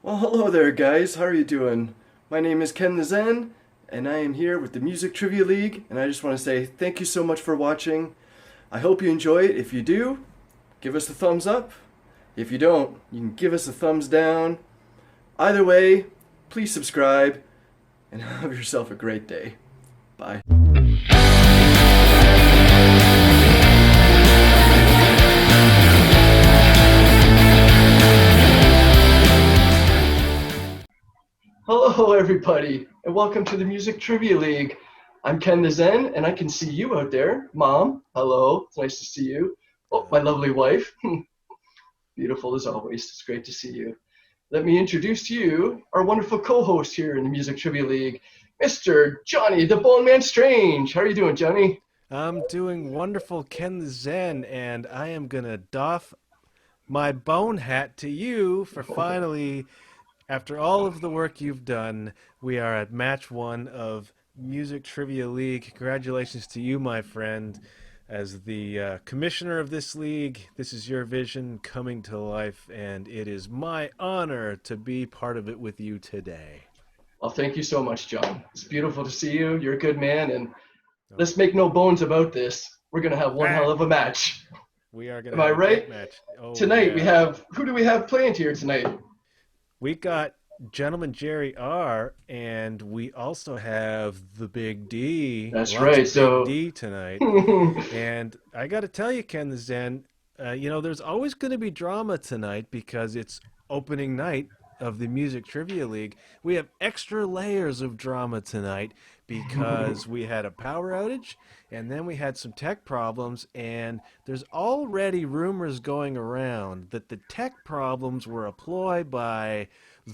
Well, hello there, guys. How are you doing? My name is Ken the Zen, and I am here with the Music Trivia League, and I just want to say thank you so much for watching. I hope you enjoy it. If you do, give us a thumbs up. If you don't, you can give us a thumbs down. Either way, please subscribe, and have yourself a great day. Bye. Hello, everybody, and welcome to the Music Trivia League. I'm Ken the Zen, and I can see you out there. Mom, hello. It's nice to see you. Oh, my lovely wife. Beautiful as always. It's great to see you. Let me introduce to you our wonderful co-host here in the Music Trivia League, Mr. Johnny the Bone Man Strange. How are you doing, Johnny? I'm doing wonderful, Ken the Zen, and I am gonna doff my bone hat to you for finally, after all of the work you've done, we are at match one of Music Trivia League. Congratulations to you, my friend. As the commissioner of this league, this is your vision coming to life, and it is my honor to be part of it with you today. Well, thank you so much, John. It's beautiful to see you. You're a good man, and Oh, let's make no bones about this. We're going to have one hell ah, of a match. we are gonna Am I have a great right? match. Oh Tonight we yeah. have, who do we have playing here tonight? We got Gentleman Jerry R, and we also have the Big D. That's Lots right. of Big So, D tonight. And I got to tell you, Ken the Zen, there's always going to be drama tonight because it's opening night of the Music Trivia League. We have extra layers of drama tonight because we had a power outage and then we had some tech problems, and there's already rumors going around that the tech problems were a ploy by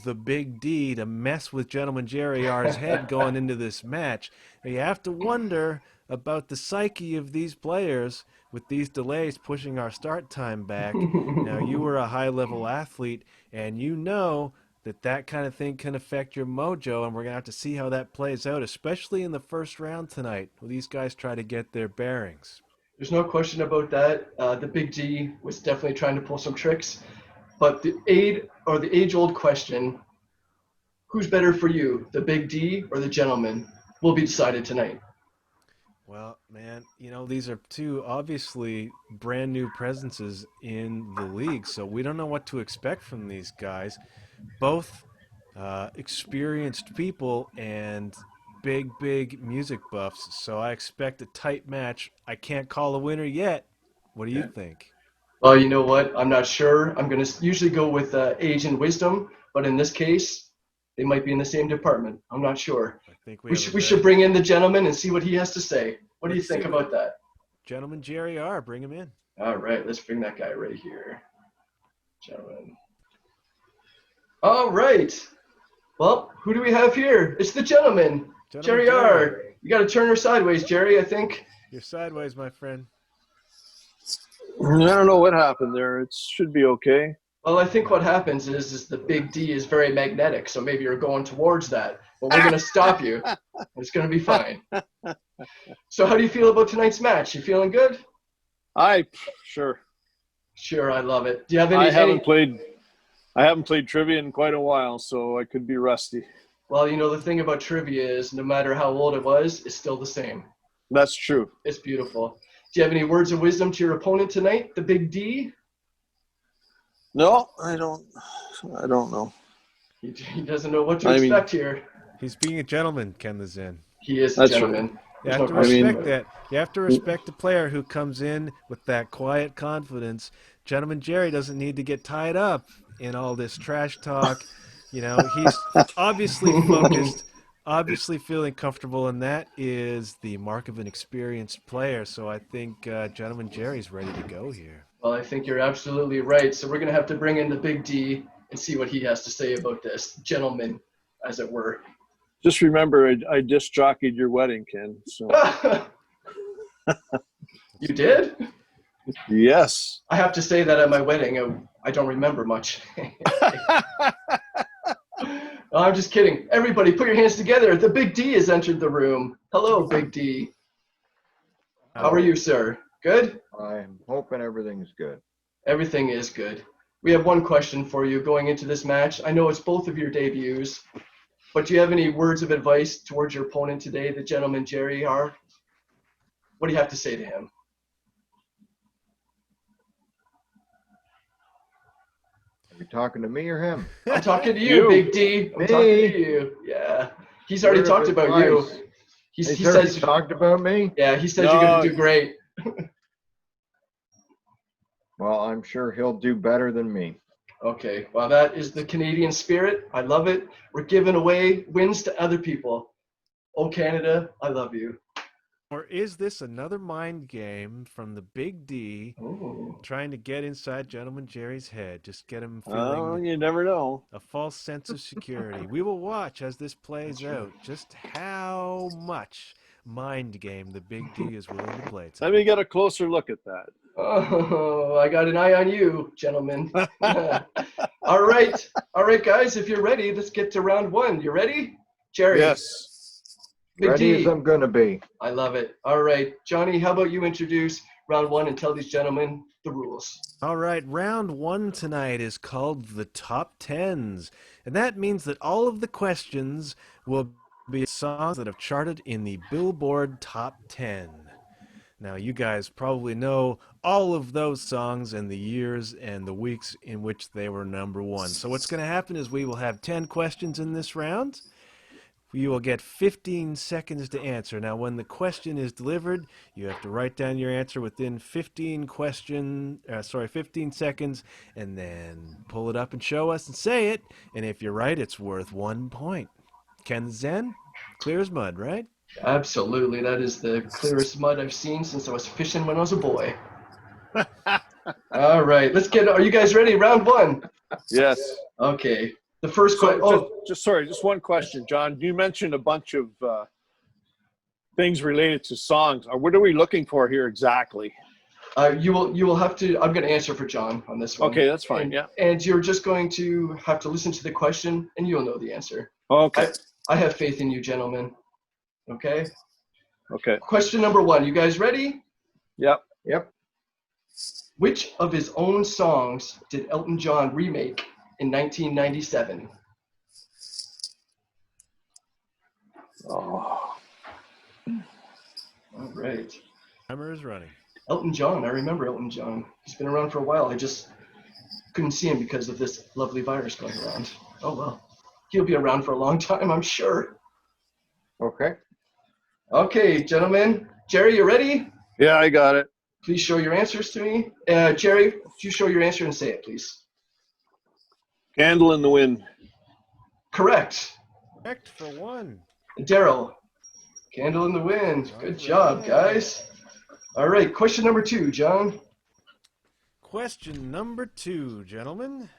the Big D to mess with Gentleman Jerry R's head going into this match. And you have to wonder about the psyche of these players with these delays pushing our start time back. Now, you were a high level athlete, and you know that kind of thing can affect your mojo, and we're going to have to see how that plays out, especially in the first round tonight, where these guys try to get their bearings. there's no question about that. The Big D was definitely trying to pull some tricks. But the age-old question, who's better for you, the Big D or the Gentleman, will be decided tonight. Well, man, these are two obviously brand new presences in the league, so we don't know what to expect from these guys. Both experienced people and big music buffs, so I expect a tight match. I can't call a winner yet. What do you Yeah. think? Well, you know what? I'm not sure. I'm going to usually go with age and wisdom, but in this case, they might be in the same department. I'm not sure. I think we We have a should, we should very. bring in the gentleman and see what he has to say. What do you Let's see think what about that? Gentleman Jerry R. Bring him in. All right, let's bring that guy right here. Gentleman. All right. Well, who do we have here? It's the gentleman, Gentleman Jerry Jerry. R. You got to turn her sideways, Jerry, I think. You're sideways, my friend. I don't know what happened there. It should be okay. Well, I think what happens is the big D is very magnetic, so maybe you're going towards that. But we're going to stop you. It's going to be fine. So how do you feel about tonight's match? You feeling good? Sure. Sure, I love it. Do you have any? I haven't played trivia in quite a while, so I could be rusty. Well, you know, the thing about trivia is no matter how old it was, it's still the same. That's true. It's beautiful. Do you have any words of wisdom to your opponent tonight, the big D? No, I don't. I don't know. He doesn't know what to I mean- expect here. He's being a gentleman, Ken the Zen. He is a That's gentleman. You There's have no to question respect about it. that. You have to respect the player who comes in with that quiet confidence. Gentleman Jerry doesn't need to get tied up in all this trash talk. He's obviously focused, obviously feeling comfortable, and that is the mark of an experienced player. So I think Gentleman Jerry's ready to go here. Well, I think you're absolutely right. So we're going to have to bring in the big D and see what he has to say about this. Gentleman, as it were. Just remember, I disc jockeyed your wedding, Ken. So You did? yes. I have to say that at my wedding, I don't remember much. No, I'm just kidding. Everybody, put your hands together. The big D has entered the room. Hello, big D. How are you, sir? Good? I'm hoping everything's good. Everything is good. We have one question for you going into this match. I know it's both of your debuts, but do you have any words of advice towards your opponent today, the gentleman Jerry R? What do you have to say to him? Are you talking to me or him? I'm talking to you, You. Big D. I'm Me? talking to you. Yeah. He's already Word of talked about you. advice. He He's already says, talked about me? yeah, he says No. you're going to do great. Well, I'm sure he'll do better than me. Okay, well, that is the Canadian spirit. I love it. We're giving away wins to other people. Oh, Canada, I love you. Or is this another mind game from the Big D Oh. trying to get inside Gentleman Jerry's head? Just get him Oh, feeling you never know. a false sense of security. We will watch as this plays out just how much mind game the Big D is willing to play Let tonight. me get a closer look at that. Oh, I got an eye on you, gentlemen. All right, guys, if you're ready, let's get to round one. You ready? Jerry. Yes. Big Ready D. as I'm gonna be. I love it. All right, Johnny, how about you introduce round one and tell these gentlemen the rules? All right, round one tonight is called the Top Tens. And that means that all of the questions will be songs that have charted in the Billboard Top 10. Now, you guys probably know all of those songs and the years and the weeks in which they were number one. So what's going to happen is we will have 10 questions in this round. You will get 15 seconds to answer. Now, when the question is delivered, you have to write down your answer within 15 seconds, and then pull it up and show us and say it. And if you're right, it's worth 1 point. Ken Zen, clear as mud, right? Absolutely, that is the clearest mud I've seen since I was fishing when I was a boy. All right, are you guys ready? Round one. Yes. Okay, the first So question. just one question, John. You mentioned a bunch of things related to songs. What are we looking for here exactly? You will have to. I'm going to answer for John on this one. Okay, that's fine. And, Yeah. And you're just going to have to listen to the question, and you'll know the answer. Okay. I have faith in you, gentlemen. Okay. Okay. Question number one. You guys ready? Yep. Yep. Which of his own songs did Elton John remake in 1997? Oh. All right. Timer is running. Elton John. I remember Elton John. He's been around for a while. I just couldn't see him because of this lovely virus going around. Oh, well. He'll be around for a long time, I'm sure. Okay. Okay, gentlemen. Jerry, you ready? Yeah, I got it. Please show your answers to me. Jerry, could you show your answer and say it, please? Candle in the Wind. Correct. Correct for one. Daryl, Candle in the Wind. Good job, guys. All right, question number two, John. Question number two, gentlemen.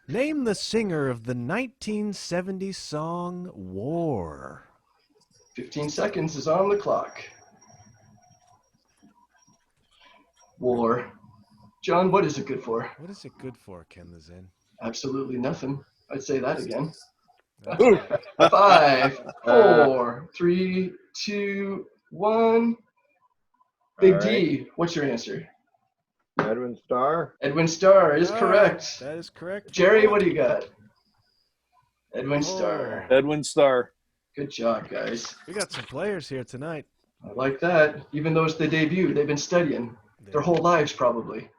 Name the singer of the 1970 song War. 15 seconds is on the clock. War. John, what is it good for? What is it good for, Ken the Zen? Absolutely nothing. I'd say that again. Ooh. 5, 4, 3, 2, 1. Big All right. D, what's your answer? Edwin Starr. Edwin Starr is correct. That is correct. Jerry, what do you got? Edwin Starr. Edwin Starr. Good job, guys. We got some players here tonight. I like that. Even though it's the debut, they've been studying their whole lives probably.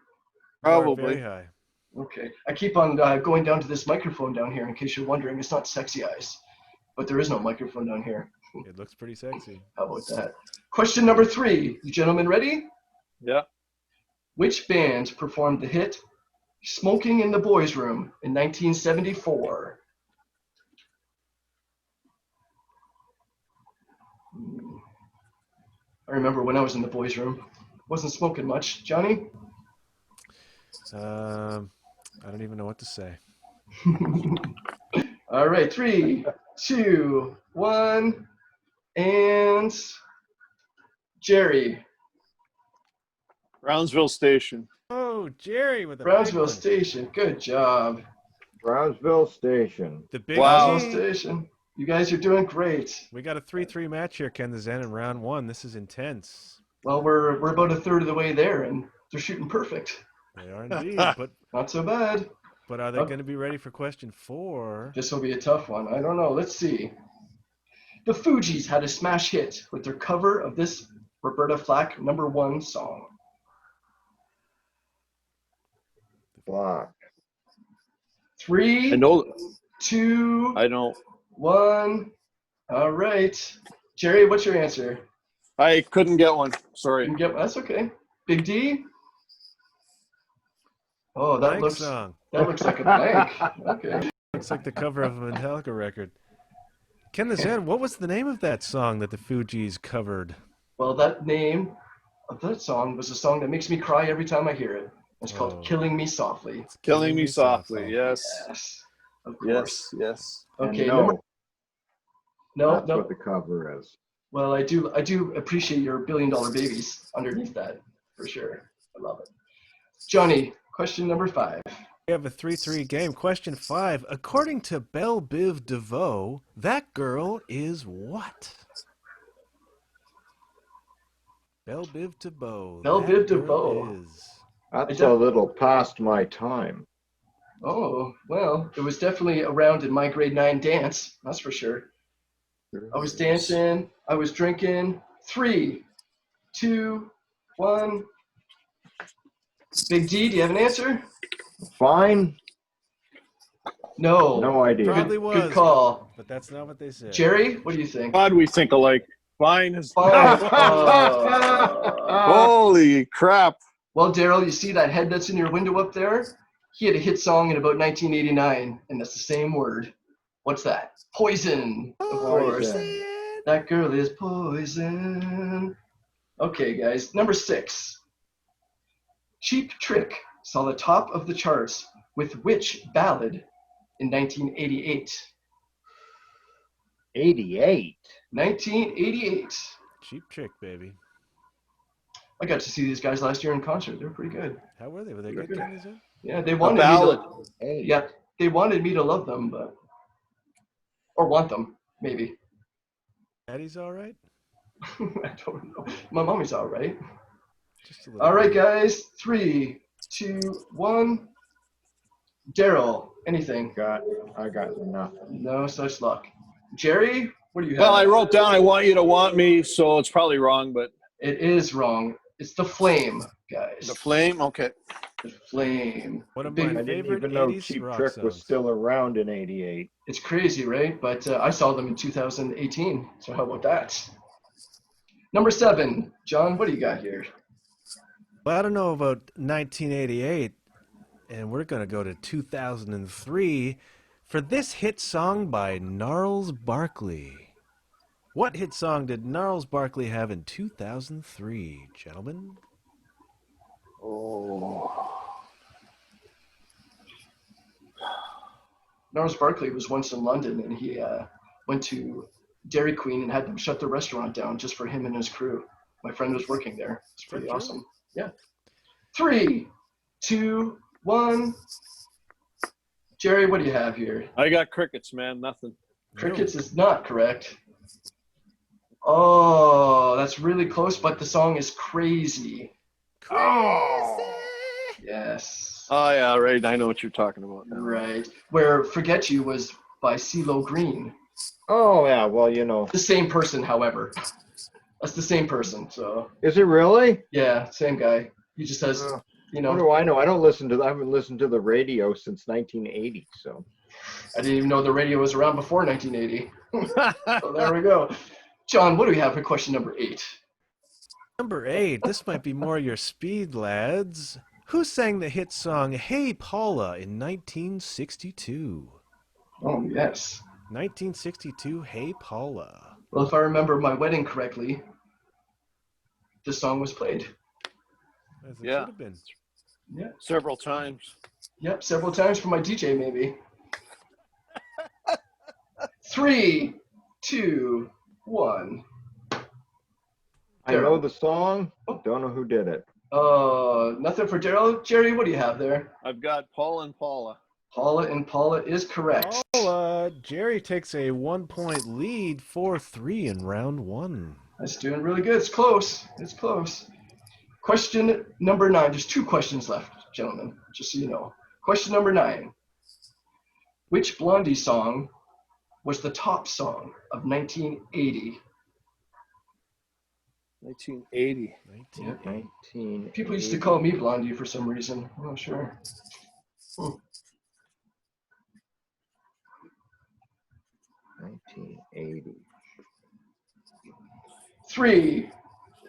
Probably. Very high. Okay. I keep on going down to this microphone down here in case you're wondering. It's not Sexy Eyes, but there is no microphone down here. It looks pretty sexy. How about that? Question number 3. You gentlemen ready? Yeah. Which band performed the hit Smoking in the Boys' Room in 1974? I remember when I was in the boys' room. Wasn't smoking much. Johnny? I don't even know what to say. All right, 3, 2, 1, and Jerry. Brownsville Station. Oh, Jerry with the Brownsville big one. Station. Good job. Brownsville Station. The big Wow. Brownsville G. Station. You guys are doing great. We got a 3-3 match here, Ken the Zen, in round one. This is intense. Well, we're about a third of the way there, and they're shooting perfect. They are indeed. Not so bad. But are they going to be ready for question 4? This will be a tough one. I don't know. Let's see. The Fugees had a smash hit with their cover of this Roberta Flack #1 song. Block. 3, I know. 2, I don't. 1. All right. Jerry, what's your answer? I couldn't get one. Sorry. That's okay. Big D? Oh, Blank song. that looks like a blank. Okay. Looks like the cover of a Metallica record. Ken the Zen, what was the name of that song that the Fugees covered? Well, that name of that song was a song that makes me cry every time I hear it. It's called Killing Me Softly. It's Killing Me Softly. Yes. Yes. Of course. Yes. Okay. No, that's No. what the cover is. Well, I do appreciate your $1 billion babies underneath that, for sure. I love it. Johnny, question number 5. We have a 3-3 game. Question 5. According to Belle Biv DeVoe, that girl is what? Belle Biv DeVoe. Belle that Biv girl DeVoe. is. That's a little past my time. Oh, well, it was definitely around in my grade 9 dance, that's for sure. I was dancing, I was drinking. 3, 2, 1. Big D, do you have an answer? Fine. No. No idea. Probably was. Good call. But that's not what they said. Jerry, what do you think? God, we think alike. Fine as. Fine. Holy crap. Well, Daryl, you see that head that's in your window up there? He had a hit song in about 1989, and that's the same word. What's that? Poison, of course. Poison. That girl is poison. Okay, guys. Number 6. Cheap Trick saw the top of the charts with which ballad in 1988? 88. 1988. Cheap Trick, baby. I got to see these guys last year in concert. They were pretty good. How were they? Were they They're good, good. Ken the Zen? Yeah, they A wanted me ballad. to. Hey. Yeah, they wanted me to love them, but or want them, maybe. Daddy's all right? I don't know. My mommy's all right. Just a little. All right, guys. 3, 2, 1. Daryl, anything? I got nothing. No such luck. Jerry, what do you have? Well, I wrote down I want you to want me, so it's probably wrong, but It is wrong. It's The Flame, guys. the flame, okay. The Flame. One of Big- my I didn't favorite even know 80s Cheap rock Trick was songs. still around in 88. It's crazy, right? But I saw them in 2018. So how about that? Number 7. John, what do you got here? Well, I don't know about 1988, and we're going to go to 2003 for this hit song by Gnarls Barkley. What hit song did Gnarls Barkley have in 2003, gentlemen? Gnarls Barkley was once in London, and he went to Dairy Queen and had them shut the restaurant down just for him and his crew. My friend was working there. It's pretty Is that true? awesome. Yeah. 3, 2, 1. Jerry, what do you have here? I got crickets, man. Nothing. Crickets is not correct. Oh, that's really close, but the song is Crazy. Yes. Oh, yeah, right. I know what you're talking about now. Right. Where Forget You was by CeeLo Green. Oh, yeah. Well, you know. The same person, however. That's the same person. So, Is it really? yeah, same guy. He just has, you What know, do I know? I haven't listened to the radio since 1980. So. I didn't even know the radio was around before 1980. So there we go. John, what do we have for question number 8? Number 8, this might be more your speed, lads. Who sang the hit song Hey Paula in 1962? Oh, yes. 1962, Hey Paula. Well, if I remember my wedding correctly, this song was played. As it Yeah. should have been. Yeah. Several times. Yep, several times for my DJ, maybe. 3, 2, 1. I know the song. Don't know who did it. Nothing for Daryl. Jerry, what do you have there? I've got Paul and Paula. Paula and Paula is correct. Jerry takes a 1-point lead, 4-3 in round 1. That's doing really good. It's close. It's close. Question number 9. There's 2 questions left. gentlemen, just so you know. Question number 9. Which Blondie song was the top song of 1980? 1980. 1980. People used to call me Blondie for some reason. I'm not sure. 1980. 3,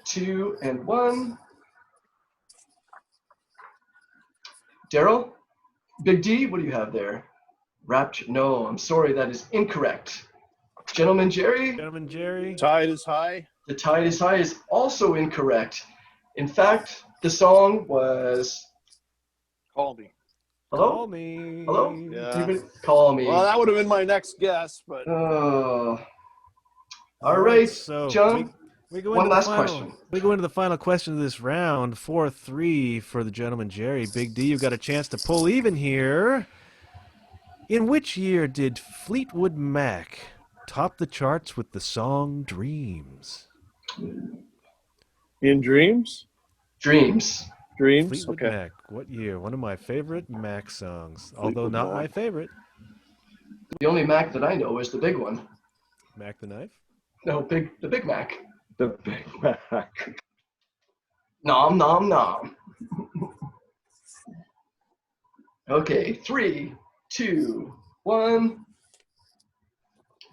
2, and 1. Daryl? Big D, what do you have there? Rapture. No, I'm sorry, that is incorrect. Gentleman Jerry? Gentleman Jerry. Tide is high. The Tide is High is also incorrect. In fact, the song was... Call me. Hello? Call me. Hello? Yeah. Anybody? Call me. Well, that would have been my next guess, but All right, so John. we go One into last the final, question. We go into the final question of this round. 4-3 for the gentleman Jerry. Big D, you've got a chance to pull even here. In which year did Fleetwood Mac top the charts with the song Dreams? in dreams. Dreams. Dreams. Fleetwood Okay. Mac. What year? One of my favorite Mac songs, although Fleetwood not Mac. my favorite. The only Mac that I know is the big one. Mac the Knife? No, the Big Mac. The Big Mac. Nom, nom, nom. Okay, 3, 2, 1.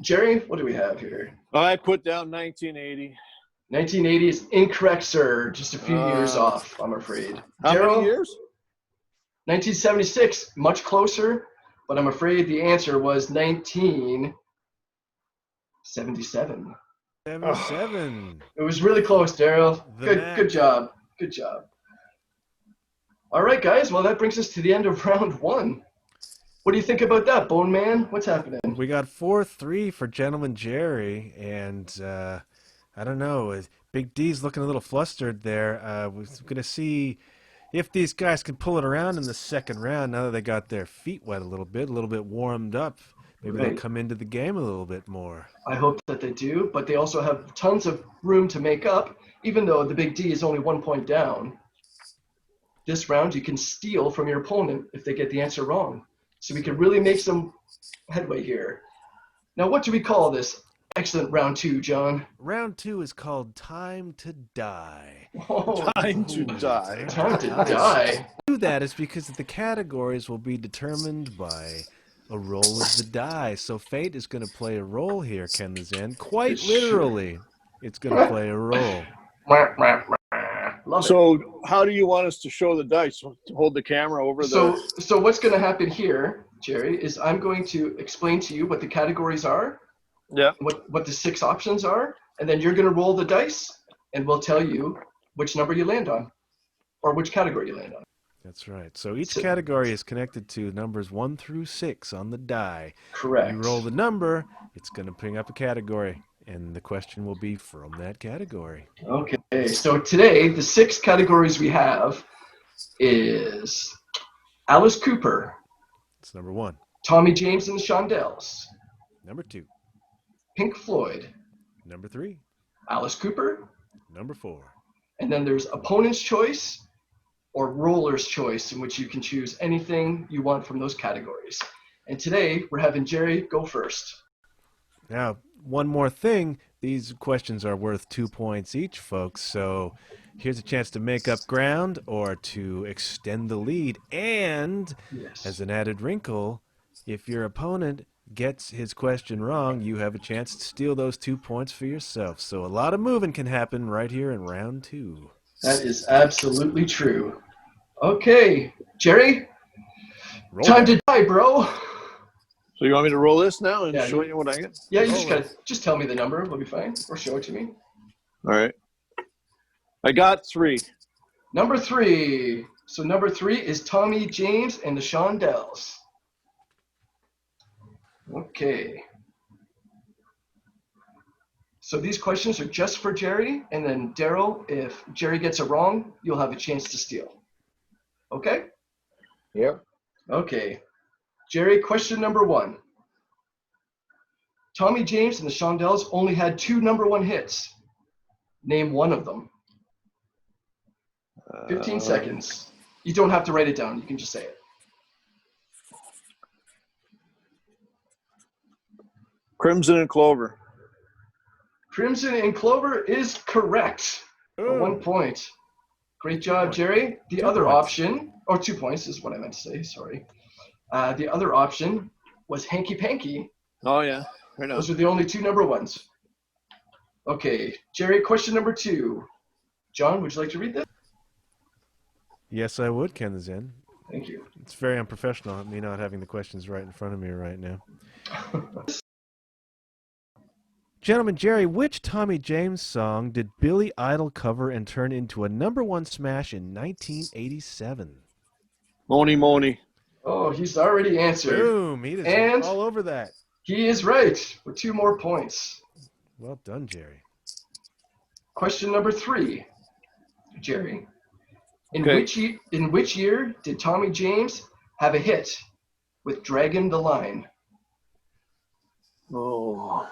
Jerry, what do we have here? I put down 1980. 1980 is incorrect, sir. Just a few years Uh, off, I'm afraid. How Daryl, many years? 1976, much closer, but I'm afraid the answer was 1977. 77. It was really close, Daryl. The Mac. Good job. Good job. All right, guys. Well, that brings us to the end of round 1. What do you think about that, Bone Man? What's happening? We got 4-3 for Gentleman Jerry, and I don't know. Big D's looking a little flustered there. We're going to see if these guys can pull it around in the second round now that they got their feet wet a little bit warmed up. Maybe Right. they'll come into the game a little bit more. I hope that they do, but they also have tons of room to make up, even though the Big D is only 1 point down. This round, you can steal from your opponent if they get the answer wrong. So we can really make some headway here. Now, what do we call this excellent round 2, John? Round 2 is called Time to Die. Oh, Time to die. time to die. Do that is because the categories will be determined by a roll of the die. So fate is going to play a role here, Ken the Zen. Quite It sure- literally, it's going to play a role. Love it. So, how do you want us to show the dice? Hold the camera over the. So what's going to happen here, Jerry, is I'm going to explain to you what the categories are, Yeah. what the 6 options are, and then you're going to roll the dice, and we'll tell you which number you land on, or which category you land on. That's right. So each So- category is connected to numbers 1 through 6 on the die. Correct. You roll the number, it's going to bring up a category, and the question will be from that category. Okay, so today the 6 categories we have is Alice Cooper, That's number 1. Tommy James and the Shondells, Number 2. Pink Floyd, Number 3. Alice Cooper, Number 4. and then there's opponent's choice or roller's choice, in which you can choose anything you want from those categories. And today we're having Jerry go first. Now, one more thing. These questions are worth 2 points each, folks. So here's a chance to make up ground or to extend the lead. And Yes. as an added wrinkle, if your opponent gets his question wrong, you have a chance to steal those 2 points for yourself. So a lot of moving can happen right here in round 2. That is absolutely true. Okay, Jerry, Roll time that. to die, bro. So you want me to roll this now and Yeah, show you what I get? Yeah, you Roll just tell me the number. We'll be fine. Or show it to me. All right. I got 3. Number 3. So number 3 is Tommy James and the Shondells. Okay. So these questions are just for Jerry, and then Daryl, if Jerry gets it wrong, you'll have a chance to steal. Okay? Yep. Okay. Jerry, question number 1. Tommy James and the Shondells only had 2 number 1 hits. Name one of them. 15 seconds. You don't have to write it down. You can just say it. Crimson and Clover. Crimson and Clover is correct. For Ooh. 1 point. Great job, Jerry. The 2 other points. option, or 2 points is what I meant to say, sorry. The other option was Hanky Panky. Oh, yeah. I know. Those are the only 2 number ones. Okay, Jerry, question number 2. John, would you like to read this? Yes, I would, Ken the Zen. Thank you. It's very unprofessional, me not having the questions right in front of me right now. Gentleman Jerry, which Tommy James song did Billy Idol cover and turn into a #1 smash in 1987? Moni Moni. Oh, he's already answered. Boom! He is And- all over that. He is right for 2 more points. Well done, Jerry. Question number 3, Jerry. Okay. In which year did Tommy James have a hit with Draggin' the Line? Oh.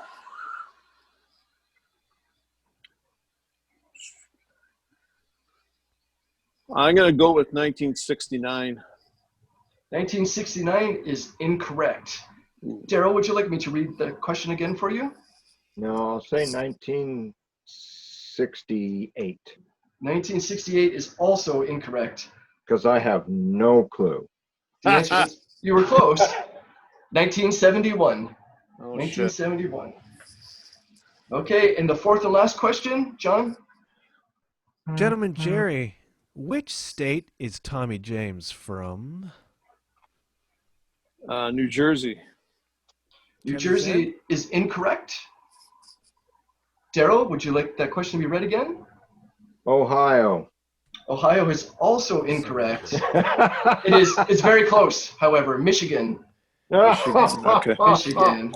I'm going to go with 1969. 1969 is incorrect. Daryl, would you like me to read the question again for you? No, I'll say 1968 1968 is also incorrect. because I have no clue. The answer is, you were close. 1971. Oh, shit. 1971. Okay, and the fourth and last question, John? Gentleman Jerry, which state is Tommy James from? New Jersey. New Ken Jersey is incorrect. Daryl, would you like that question to be read again? Ohio. Ohio is also incorrect. It's very close, however. Michigan. Okay. Michigan.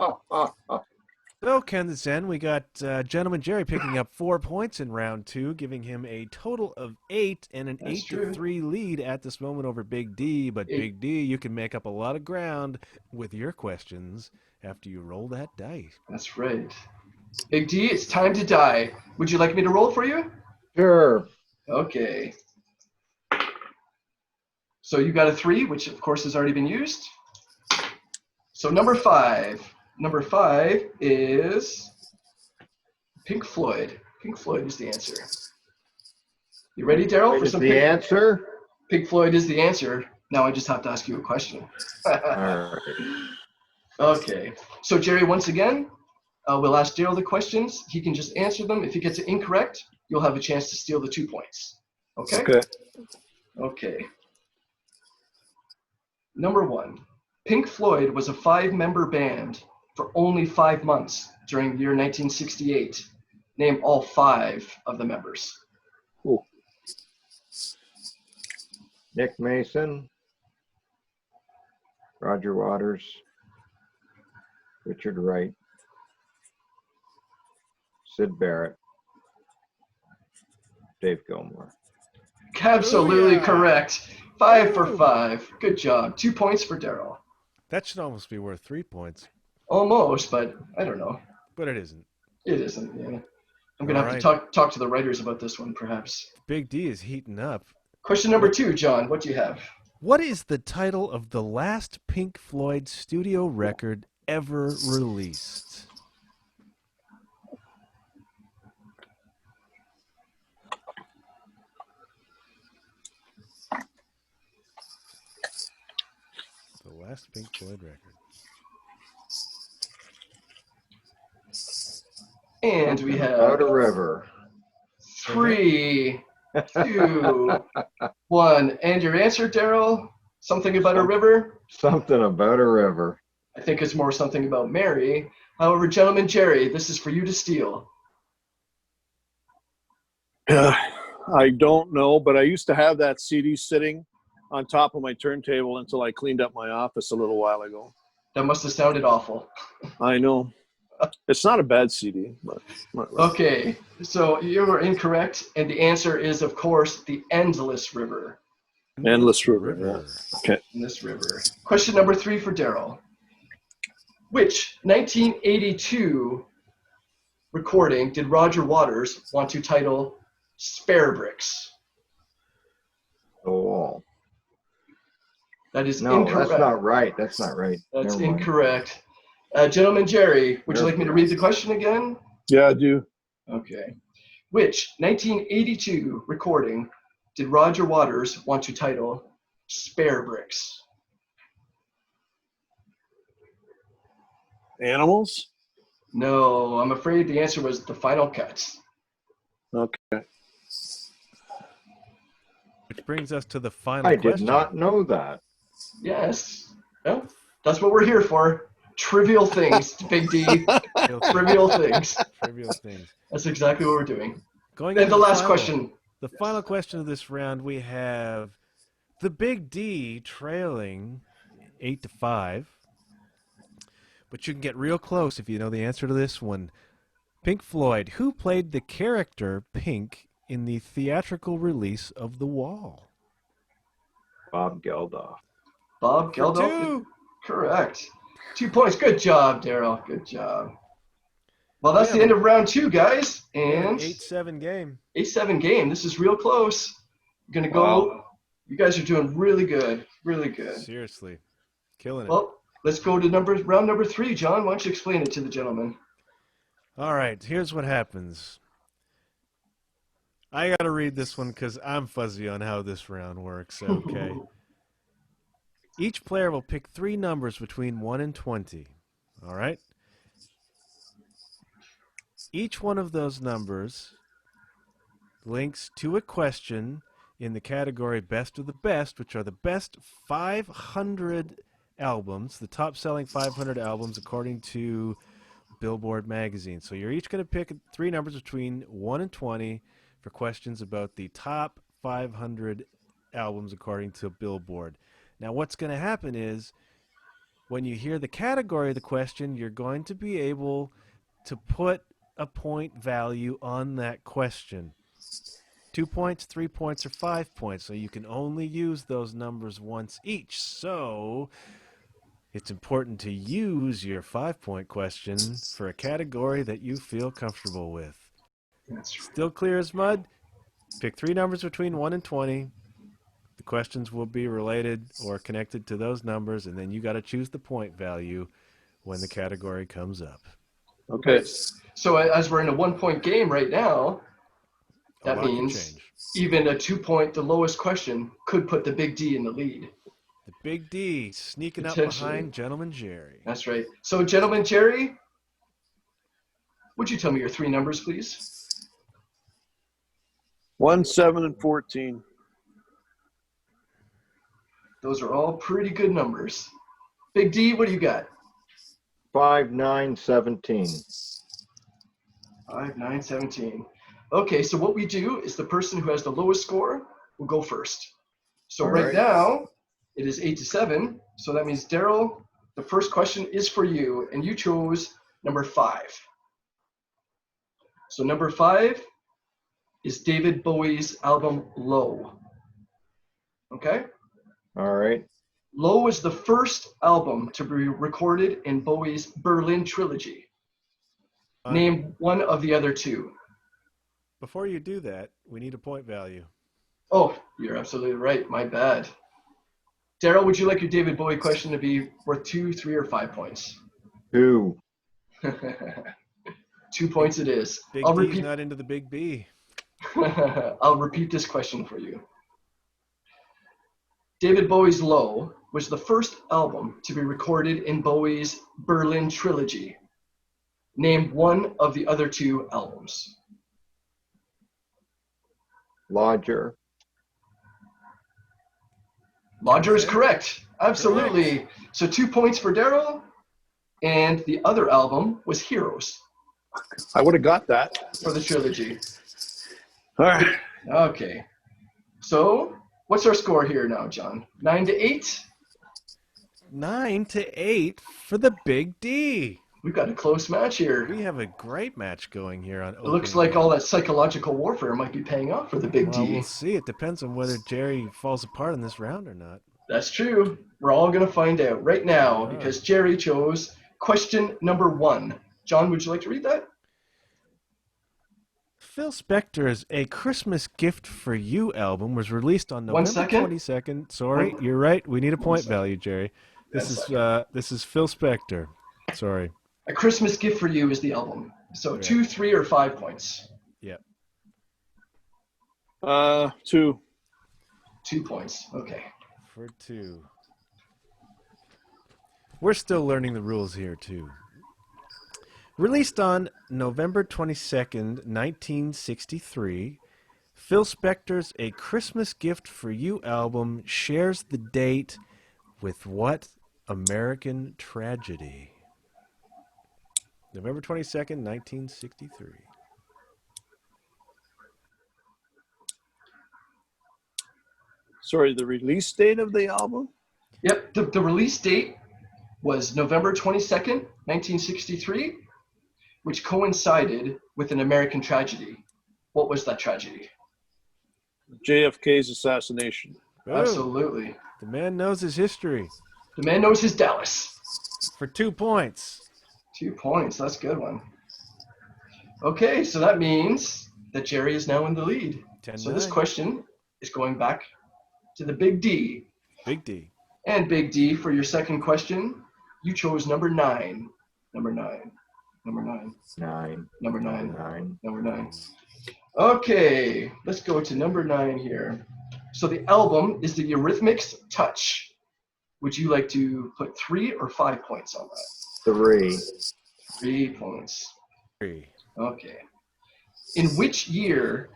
So, Ken the Zen, we got Gentleman Jerry picking up 4 points in round 2, giving him a total of 8 and an That's 8-3 lead at this moment over Big D. But Big D, you can make up a lot of ground with your questions after you roll that dice. That's right. Big D, it's time to die. Would you like me to roll for you? Sure. Okay. So you got a 3, which of course has already been used. So number 5. Number 5 is Pink Floyd. Pink Floyd is the answer. You ready, Daryl, for Is some the answer? Pink Floyd is the answer. Now I just have to ask you a question. All right. Okay. So Jerry, once again, we'll ask Daryl the questions. He can just answer them. If he gets it incorrect, you'll have a chance to steal the 2 points. Okay? Okay. Okay. Number 1. Pink Floyd was a 5-member band for only 5 months during the year 1968. Name all 5 of the members. Ooh. Nick Mason, Roger Waters, Richard Wright, Sid Barrett, Dave Gilmore. Absolutely Booyah! correct. 5 for Woo! 5. Good job. 2 points for Daryl. That should almost be worth 3 points, Almost, but I don't know. but it isn't. It isn't. Yeah. I'm gonna have All to talk to the writers about this one, perhaps. Big D is heating up. Question number 2, John. What do you have? What is the title of the last Pink Floyd studio record ever released? The last Pink Floyd record. And we About have a river. 3, 2, 1. And your answer, Daryl? Something about a river? Something about a river. I think it's more something about Mary. However, Gentleman Jerry, this is for you to steal. I don't know, but I used to have that CD sitting on top of my turntable until I cleaned up my office a little while ago. That must have sounded awful. I know. It's not a bad CD, but Okay, so you were incorrect, and the answer is, of course, the Endless River. Endless River. Yeah. Okay. Endless River. Question number 3 for Daryl. Which 1982 recording did Roger Waters want to title Spare Bricks? The wall. That is No, incorrect. that's not right. That's not right. That's Never mind. incorrect. Gentleman Jerry, would you like me to read the question again? Yeah, I do. Okay. Which 1982 recording did Roger Waters want to title Spare Bricks? Animals? No, I'm afraid the answer was The Final Cuts. Okay. Which brings us to the final I question. did not know that. Yes. Well, that's what we're here for. Trivial things, Big D. Trivial things. Trivial things. That's exactly what we're doing. Going And into the last final, question. The final question of this round, we have the Big D trailing 8-5. But you can get real close if you know the answer to this one. Pink Floyd, who played the character Pink in the theatrical release of The Wall? Bob Geldof. Bob For Geldof. two. Correct. 2 points. Good job, Daryl. Good job. Well, that's Yeah, the end of round 2, guys. And 8-7 game. 8-7 game. This is real close. We're going to go. Wow. You guys are doing really good. Really good. Seriously. Killing it. Well, let's go to round number 3. John, why don't you explain it to the gentleman? All right, here's what happens. I got to read this one because I'm fuzzy on how this round works, okay? Each player will pick 3 numbers between 1 and 20, all right? Each one of those numbers links to a question in the category Best of the Best, which are the best 500 albums, the top-selling 500 albums according to Billboard magazine. So you're each going to pick 3 numbers between 1 and 20 for questions about the top 500 albums according to Billboard. Now what's going to happen is when you hear the category of the question, you're going to be able to put a point value on that question. 2 points, 3 points, or 5 points. So you can only use those numbers once each. So it's important to use your 5-point question for a category that you feel comfortable with. That's right. Still clear as mud? Pick 3 numbers between 1 and 20. The questions will be related or connected to those numbers, and then you got to choose the point value when the category comes up. Okay. So as we're in a 1-point game right now, A that lot can means change. even a 2-point, the lowest question, could put the Big D in the lead. The Big D sneaking up Potentially. behind Gentleman Jerry. That's right. So, Gentleman Jerry, would you tell me your 3 numbers, please? 1, 7, and 14. Those are all pretty good numbers. Big D, what do you got? 5, 9, 17. 5, 9, 17. Okay, so what we do is the person who has the lowest score will go first. So All right right. now, it is 8-7. So that means, Daryl, the first question is for you, and you chose number 5. So number 5 is David Bowie's album Low. Okay? All right. Low is the first album to be recorded in Bowie's Berlin trilogy. Name one of the other 2. Before you do that, we need a point value. Oh, you're absolutely right. My bad. Daryl, would you like your David Bowie question to be worth 2, 3, or 5 points? 2. 2 points it is. Big I'll D's repeat. not into the Big B. I'll repeat this question for you. David Bowie's Low was the first album to be recorded in Bowie's Berlin trilogy. Name one of the other 2 albums. Lodger. Lodger is correct. Absolutely. Correct. So 2 points for Daryl. And the other album was Heroes I would have got that. for the trilogy. All right. Okay. So what's our score here now, John? 9-8? 9-8 for the Big D. We've got a close match here. We have a great match going here on It looks opening like all that psychological warfare might be paying off for the Big Well, D. we'll see. It depends on whether Jerry falls apart in this round or not. That's true. We're all going to find out right now because Jerry chose question number 1. John, would you like to read that? Phil Spector's A Christmas Gift for You album was released on 1 November second. 22nd. Sorry, you're right. We need a point second. value, Jerry. This 1 is second. this is Phil Spector. Sorry. A Christmas Gift for You is the album. So Correct. 2, 3, or 5 points. Yeah. 2. 2 points. Okay. For 2. We're still learning the rules here, too. Released on November 22nd, 1963, Phil Spector's A Christmas Gift for You album shares the date with what American tragedy? November 22nd, 1963. Sorry, the release date of the album? Yep, the release date was November 22nd, 1963, which coincided with an American tragedy. What was that tragedy? JFK's assassination. Boom. Absolutely. The man knows his history. The man knows his Dallas. For 2 points. 2 points. That's a good one. Okay, so that means that Jerry is now in the lead. 10-9. So this question is going back to the Big D. Big D. And Big D, for your second question, you chose number 9. Number 9. Number 9. 9. Number 9. 9. Number 9. Okay, let's go to number 9 here. So the album is the Eurythmics' Touch. Would you like to put 3 or 5 points on that? 3. 3 points. 3. Okay. In which year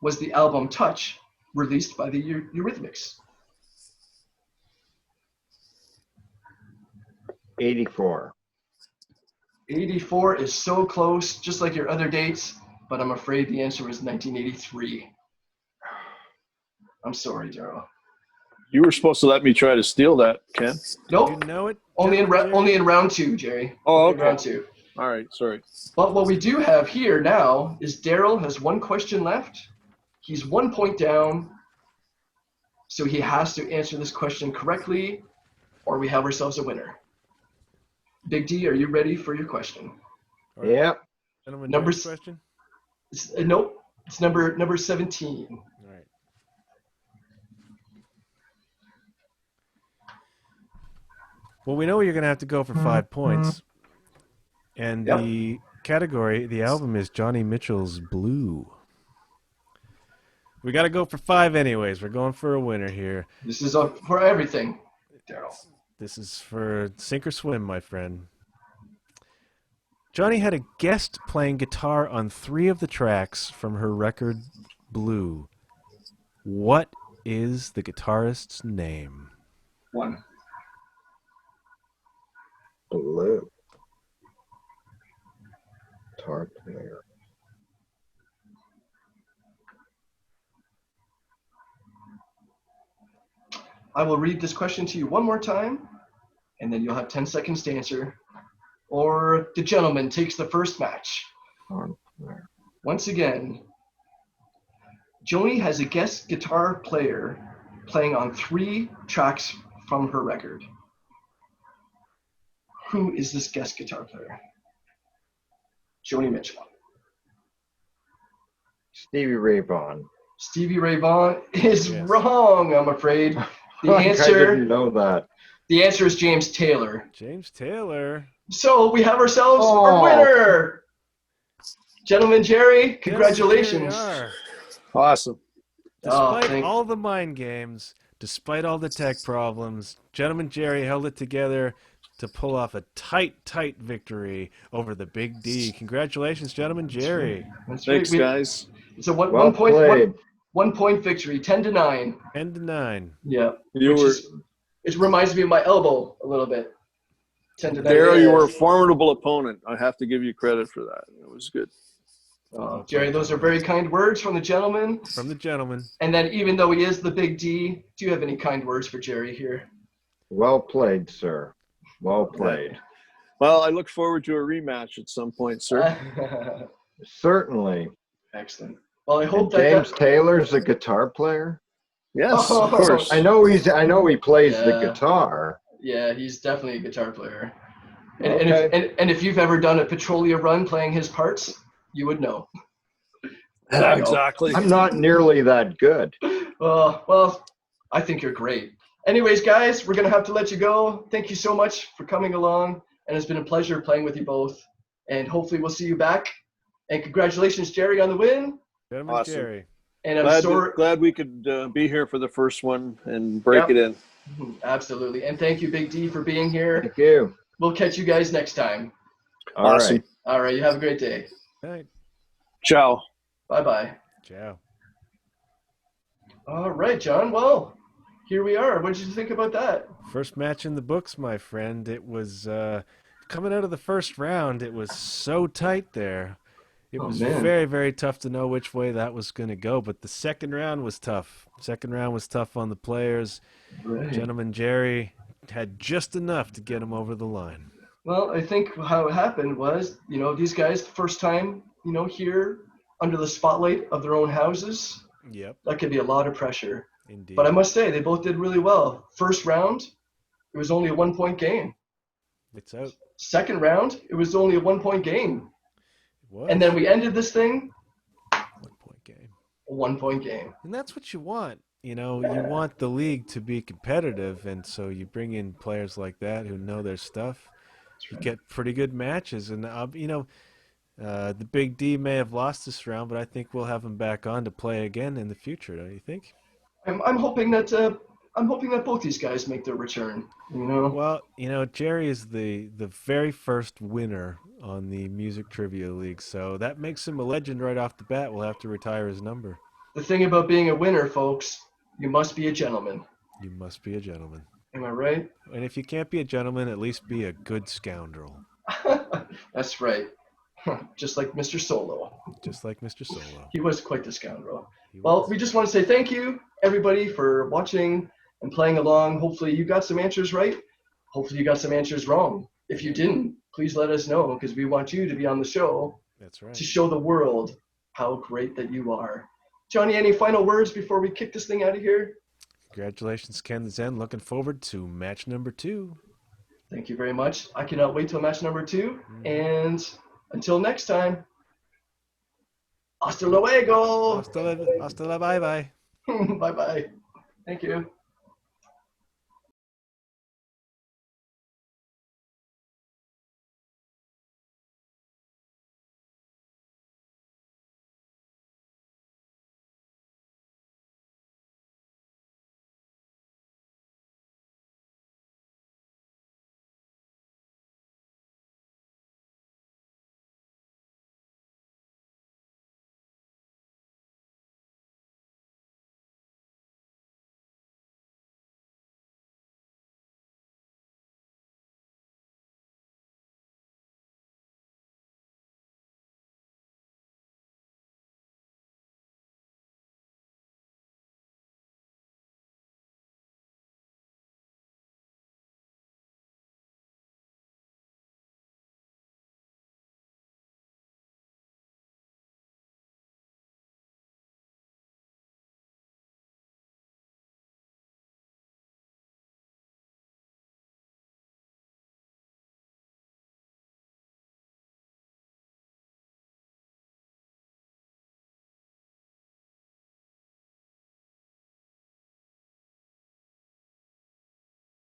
was the album Touch released by the Eurythmics? 84. 84 is so close, just like your other dates, but I'm afraid the answer was 1983. I'm sorry, Daryl. You were supposed to let me try to steal that, Ken. Nope. You know it? Only in Jerry? only in round 2, Jerry. Oh, Only in round okay. 2. All right, sorry. But what we do have here now is Daryl has 1 question left. He's 1 point down, so he has to answer this question correctly, or we have ourselves a winner. Big D, are you ready for your question? Yep. Gentlemen, Number Jerry's question? Nope. It's number 17. All right. Well, we know you're going to have to go for 5 points. And Yep. the category, the album is Johnny Mitchell's Blue. We got to go for 5 anyways. We're going for a winner here. This is for everything, Daryl. This is for sink or swim, my friend. Johnny had a guest playing guitar on 3 of the tracks from her record, Blue. What is the guitarist's name? 1. Blue. Guitar player. I will read this question to you one more time, and then you'll have 10 seconds to answer. Or the gentleman takes the first match. Guitar player. Once again, Joni has a guest guitar player playing on 3 tracks from her record. Who is this guest guitar player? Joni Mitchell. Stevie Ray Vaughan. Stevie Ray Vaughan is Yes. wrong, I'm afraid. The I answer, didn't know that. the answer is James Taylor. James Taylor. So we have ourselves a Oh. winner. Gentleman Jerry, congratulations. Yes, here we are. Awesome. Oh, Despite all the mind games, despite all the tech problems, Gentleman Jerry held it together to pull off a tight victory over the Big D. Congratulations, Gentleman Jerry. That's right. Thanks, guys. It's a one Well point played. 1 point victory, 10-9. 10-9. Yeah. You were, It reminds me of my elbow a little bit. 10-9. Daryl, you were a formidable opponent. I have to give you credit for that. It was good. Jerry, those are very kind words from the gentleman. From the gentleman. And then even though he is the Big D, do you have any kind words for Jerry here? Well played, sir. Well played. Well, I look forward to a rematch at some point, sir. Certainly. Excellent. Well, I And hope James Taylor's a guitar player. Yes, Oh, of course. I know he plays the Yeah. guitar. Yeah, he's definitely a guitar player. And, Okay. and if you've ever done a Petrolia run playing his parts, you would know. I know. Exactly. I'm not nearly that good. Well, I think you're great. Anyways, guys, we're going to have to let you go. Thank you so much for coming along, and it's been a pleasure playing with you both. And hopefully we'll see you back. And congratulations, Jerry, on the win. Gentleman Awesome. Jerry. And I'm sorry. Glad we could be here for the first one and break it in. Absolutely. And thank you, Big D, for being here. Thank you. We'll catch you guys next time. All Awesome. right. All right. You have a great day. All right. Ciao. Bye-bye. Ciao. All right, John. Well, here we are. What did you think about that? First match in the books, my friend. It was coming out of the first round. It was so tight there. It was man. very, very tough to know which way that was going to go. But the second round was tough. Second round was tough on the players. Right. Gentleman Jerry had just enough to get him over the line. Well, I think how it happened was, these guys, the first time, here under the spotlight of their own houses, Yep, that could be a lot of pressure. indeed. But I must say, they both did really well. First round, it was only a 1-point game. It's out. Second round, it was only a 1-point game. It was. And then we ended this thing, 1-point game. a 1-point game. And that's what you want. You want the league to be competitive, and so you bring in players like that who know their stuff. You get pretty good matches, and the Big D may have lost this round, but I think we'll have him back on to play again in the future. Don't you think? I'm hoping that both these guys make their return. Well, Jerry is the very first winner on the Music Trivia League, so that makes him a legend right off the bat. We'll have to retire his number. The thing about being a winner, folks, you must be a gentleman. You must be a gentleman. Am I right? And if you can't be a gentleman, at least be a good scoundrel. That's right. Just like Mr. Solo. Just like Mr. Solo. He was quite the scoundrel. He Well, was. we just want to say thank you, everybody, for watching and playing along. Hopefully you got some answers right. Hopefully you got some answers wrong. If you didn't, please let us know, because we want you to be on the show That's right. to show the world how great that you are. Johnny, any final words before we kick this thing out of here? Congratulations, Ken the Zen. Looking forward to match number 2. Thank you very much. I cannot wait till match number 2. And until next time, hasta luego. Hasta la bye-bye. Bye-bye. Thank you.